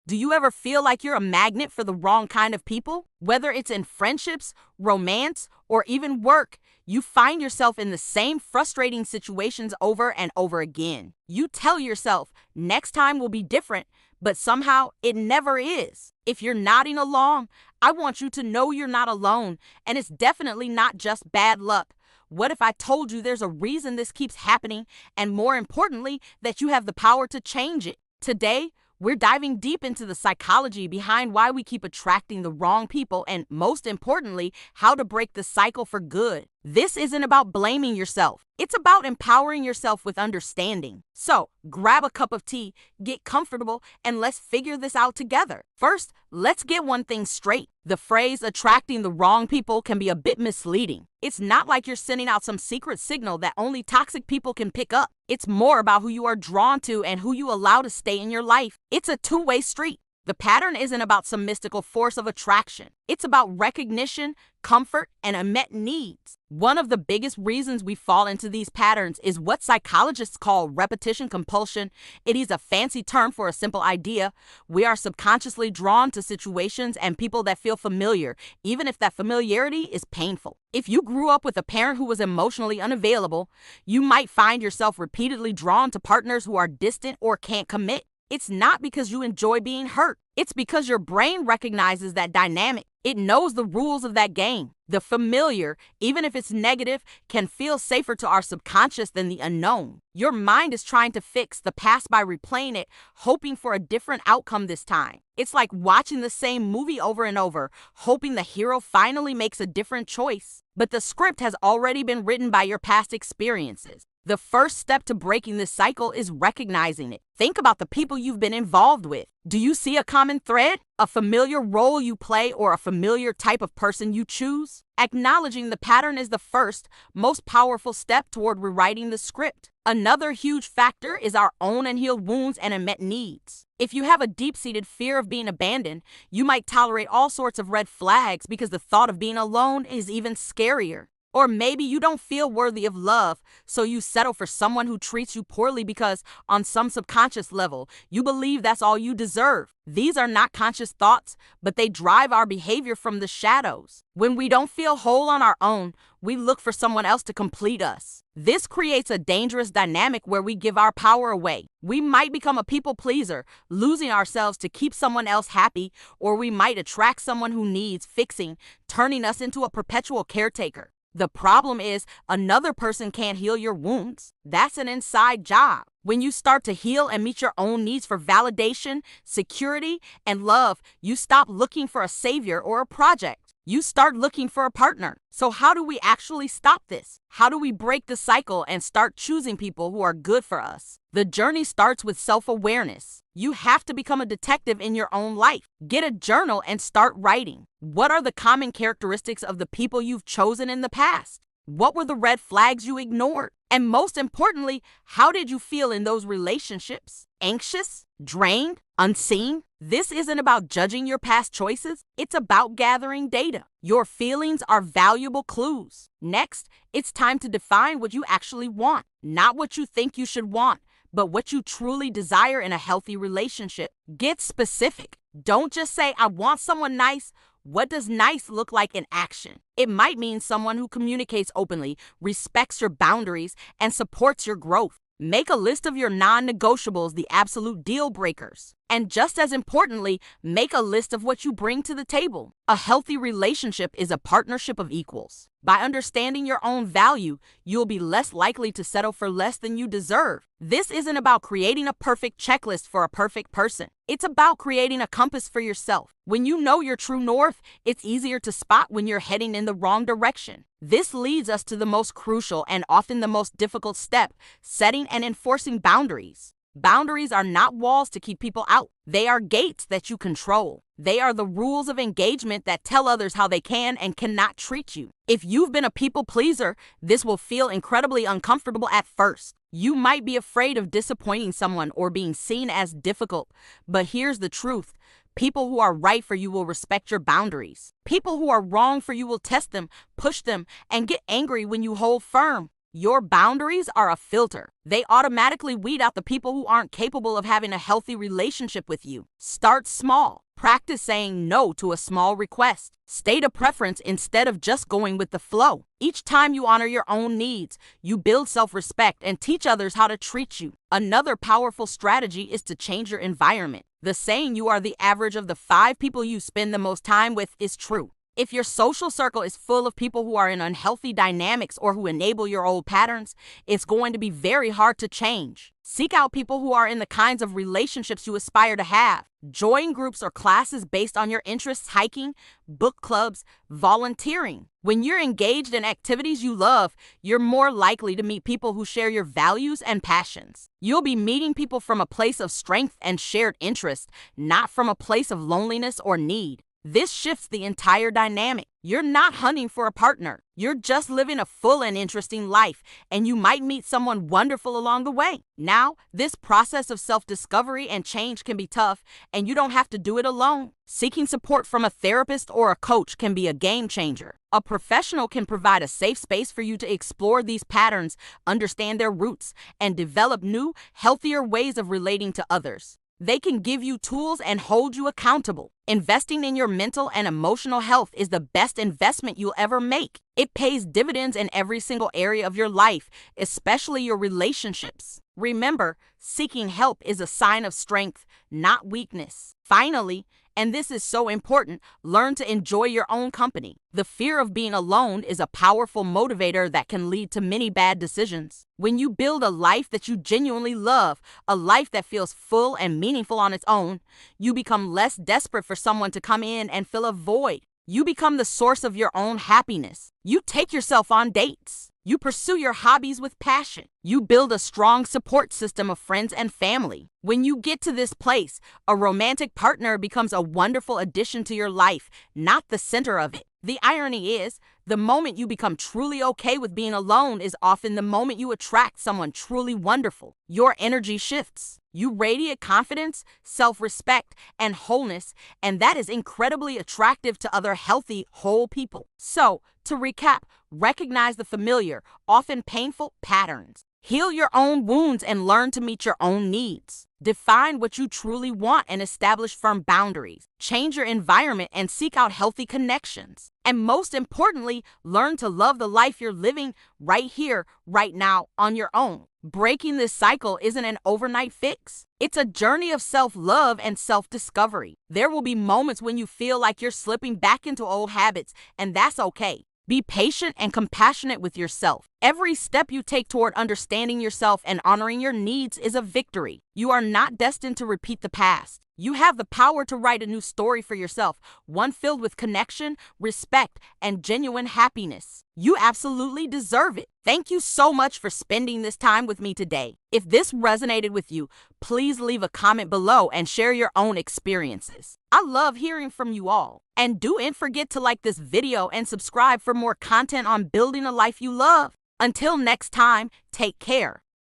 Do you ever feel like you're a magnet for the wrong kind of people? Whether it's in friendships, romance, or even work, you find yourself in the same frustrating situations over and over again. You tell yourself, next time will be different, but somehow it never is. If you're nodding along, I want you to know you're not alone, and it's definitely not just bad luck. What if I told you there's a reason this keeps happening, and more importantly, that you have the power to change it? Today, we're diving deep into the psychology behind why we keep attracting the wrong people and, most importantly, how to break the cycle for good. This isn't about blaming yourself. It's about empowering yourself with understanding. So, grab a cup of tea, get comfortable, and let's figure this out together. First, let's get one thing straight. The phrase attracting the wrong people can be a bit misleading. It's not like you're sending out some secret signal that only toxic people can pick up. It's more about who you are drawn to and who you allow to stay in your life. It's a two-way street. The pattern isn't about some mystical force of attraction. It's about recognition, comfort, and unmet needs. One of the biggest reasons we fall into these patterns is what psychologists call repetition compulsion. It is a fancy term for a simple idea. We are subconsciously drawn to situations and people that feel familiar, even if that familiarity is painful. If you grew up with a parent who was emotionally unavailable, you might find yourself repeatedly drawn to partners who are distant or can't commit. It's not because you enjoy being hurt. It's because your brain recognizes that dynamic. It knows the rules of that game. The familiar, even if it's negative, can feel safer to our subconscious than the unknown. Your mind is trying to fix the past by replaying it, hoping for a different outcome this time. It's like watching the same movie over and over, hoping the hero finally makes a different choice. But the script has already been written by your past experiences. The first step to breaking this cycle is recognizing it. Think about the people you've been involved with. Do you see a common thread? A familiar role you play or a familiar type of person you choose? Acknowledging the pattern is the first, most powerful step toward rewriting the script. Another huge factor is our own unhealed wounds and unmet needs. If you have a deep-seated fear of being abandoned, you might tolerate all sorts of red flags because the thought of being alone is even scarier. Or maybe you don't feel worthy of love, so you settle for someone who treats you poorly because, on some subconscious level, you believe that's all you deserve. These are not conscious thoughts, but they drive our behavior from the shadows. When we don't feel whole on our own, we look for someone else to complete us. This creates a dangerous dynamic where we give our power away. We might become a people pleaser, losing ourselves to keep someone else happy, or we might attract someone who needs fixing, turning us into a perpetual caretaker. The problem is another person can't heal your wounds. That's an inside job. When you start to heal and meet your own needs for validation, security, and love, you stop looking for a savior or a project. You start looking for a partner. So how do we actually stop this? How do we break the cycle and start choosing people who are good for us? The journey starts with self-awareness. You have to become a detective in your own life. Get a journal and start writing. What are the common characteristics of the people you've chosen in the past? What were the red flags you ignored? And most importantly, how did you feel in those relationships? Anxious? Drained? Unseen? This isn't about judging your past choices. It's about gathering data. Your feelings are valuable clues. Next, it's time to define what you actually want. Not what you think you should want, but what you truly desire in a healthy relationship. Get specific. Don't just say, I want someone nice. What does nice look like in action? It might mean someone who communicates openly, respects your boundaries, and supports your growth. Make a list of your non-negotiables, the absolute deal breakers. And just as importantly, make a list of what you bring to the table. A healthy relationship is a partnership of equals. By understanding your own value, you'll be less likely to settle for less than you deserve. This isn't about creating a perfect checklist for a perfect person. It's about creating a compass for yourself. When you know your true north, it's easier to spot when you're heading in the wrong direction. This leads us to the most crucial and often the most difficult step, setting and enforcing boundaries. Boundaries are not walls to keep people out. They are gates that you control. They are the rules of engagement that tell others how they can and cannot treat you. If you've been a people pleaser, this will feel incredibly uncomfortable at first. You might be afraid of disappointing someone or being seen as difficult. But here's the truth. People who are right for you will respect your boundaries. People who are wrong for you will test them, push them, and get angry when you hold firm. Your boundaries are a filter. They automatically weed out the people who aren't capable of having a healthy relationship with you. Start small. Practice saying no to a small request. State a preference instead of just going with the flow. Each time you honor your own needs, you build self-respect and teach others how to treat you. Another powerful strategy is to change your environment. The saying you are the average of the 5 people you spend the most time with is true. If your social circle is full of people who are in unhealthy dynamics or who enable your old patterns, it's going to be very hard to change. Seek out people who are in the kinds of relationships you aspire to have. Join groups or classes based on your interests: hiking, book clubs, volunteering. When you're engaged in activities you love, you're more likely to meet people who share your values and passions. You'll be meeting people from a place of strength and shared interest, not from a place of loneliness or need. This shifts the entire dynamic. You're not hunting for a partner. You're just living a full and interesting life, and you might meet someone wonderful along the way. Now, this process of self-discovery and change can be tough, and you don't have to do it alone. Seeking support from a therapist or a coach can be a game changer. A professional can provide a safe space for you to explore these patterns, understand their roots, and develop new, healthier ways of relating to others. They can give you tools and hold you accountable. Investing in your mental and emotional health is the best investment you'll ever make. It pays dividends in every single area of your life, especially your relationships. Remember, seeking help is a sign of strength, not weakness. Finally, and this is so important, learn to enjoy your own company. The fear of being alone is a powerful motivator that can lead to many bad decisions. When you build a life that you genuinely love, a life that feels full and meaningful on its own, you become less desperate for someone to come in and fill a void. You become the source of your own happiness. You take yourself on dates. You pursue your hobbies with passion. You build a strong support system of friends and family. When you get to this place, a romantic partner becomes a wonderful addition to your life, not the center of it. The irony is, the moment you become truly okay with being alone is often the moment you attract someone truly wonderful. Your energy shifts. You radiate confidence, self-respect, and wholeness, and that is incredibly attractive to other healthy, whole people. So, to recap, recognize the familiar, often painful patterns. Heal your own wounds and learn to meet your own needs. Define what you truly want and establish firm boundaries. Change your environment and seek out healthy connections. And most importantly, learn to love the life you're living right here, right now, on your own. Breaking this cycle isn't an overnight fix. It's a journey of self-love and self-discovery. There will be moments when you feel like you're slipping back into old habits, and that's okay. Be patient and compassionate with yourself. Every step you take toward understanding yourself and honoring your needs is a victory. You are not destined to repeat the past. You have the power to write a new story for yourself, one filled with connection, respect, and genuine happiness. You absolutely deserve it. Thank you so much for spending this time with me today. If this resonated with you, please leave a comment below and share your own experiences. I love hearing from you all. And don't forget to like this video and subscribe for more content on building a life you love. Until next time, take care.